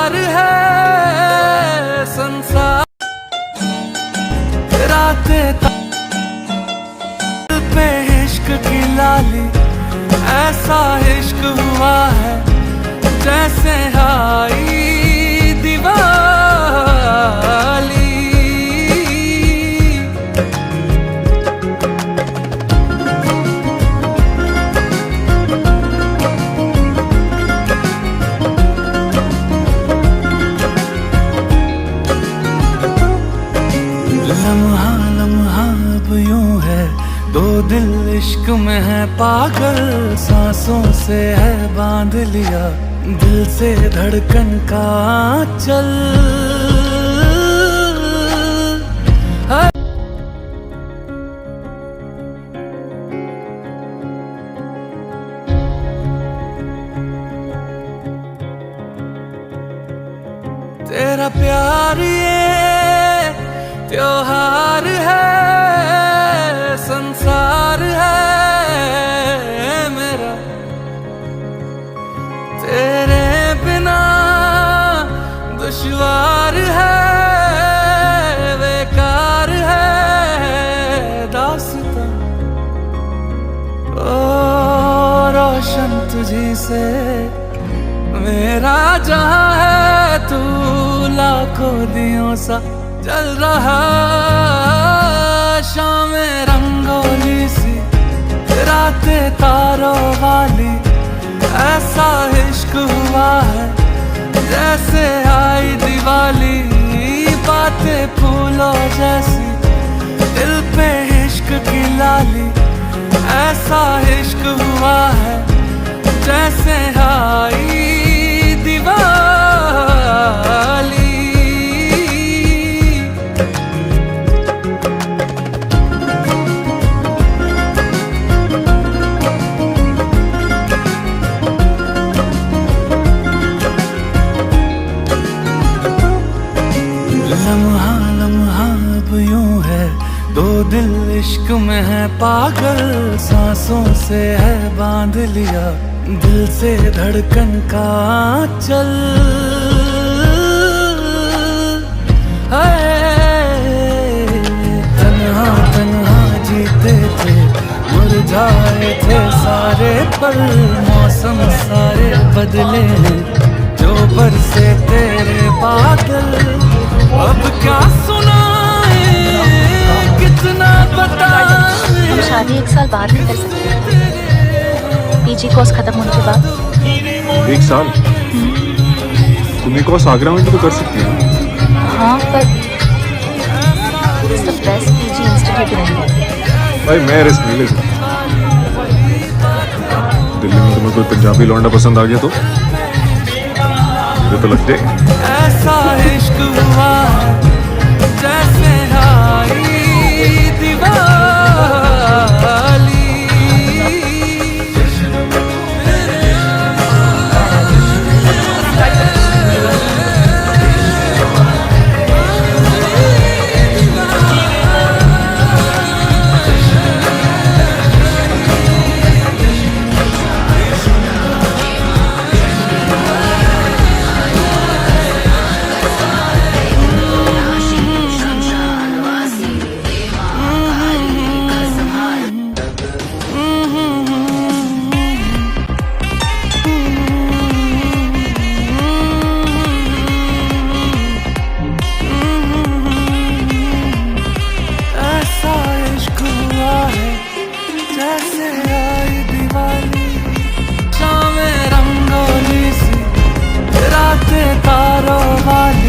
त्योहार है संसार, रातें पे इश्क की लाली, ऐसा इश्क हुआ है जैसे आई दिवाली। लम्हा लम्हा अब यूं है, दो दिल इश्क में है पागल, सांसों से है बांध लिया दिल से धड़कन का चल। तेरा प्यार ये त्योहार है, संसार है मेरा, तेरे बिना दुश्वार है, बेकार है दास्तां। ओ रोशन तुझी से मेरा जहां है, तू लाखों दियों सा जल रहा, शामें रंगोली सी, रातें तारों वाली, ऐसा इश्क हुआ है जैसे आई दिवाली। बातें फूलों जैसी, दिल पे इश्क की लाली, ऐसा इश्क हुआ है जैसे आई दिवाली। लम्हा लम्हा अब यूं है, दो दिल इश्क में है पागल, सांसों से है बांध लिया दिल से धड़कन का चल। तन्हा तन्हा जीते थे, मुरझाए थे सारे पल, मौसम सारे बदले जो बरसे तेरे बादल। अब क्या सुनाए, कितना बताए। हम शादी 1 साल बाद भी कर सकते हैं, पीजी कोर्स खत्म होने के बाद। 1 साल? तुम ये कोर्स आगरा में भी तो कर सकती हो। हाँ, पर बेस्ट पीजी इंस्टीट्यूट नहीं है। भाई मैं रिस्क नहीं ले सकता। दिल्ली में तुम्हें कोई पंजाबी लौंडा पसंद आ गया तो मुझे तो लगते ऐसा इश्क हुआ जैसे आई दिवाली। जैसे आई दिवाली, शामें रंगोली सी, रातें तारों वाली।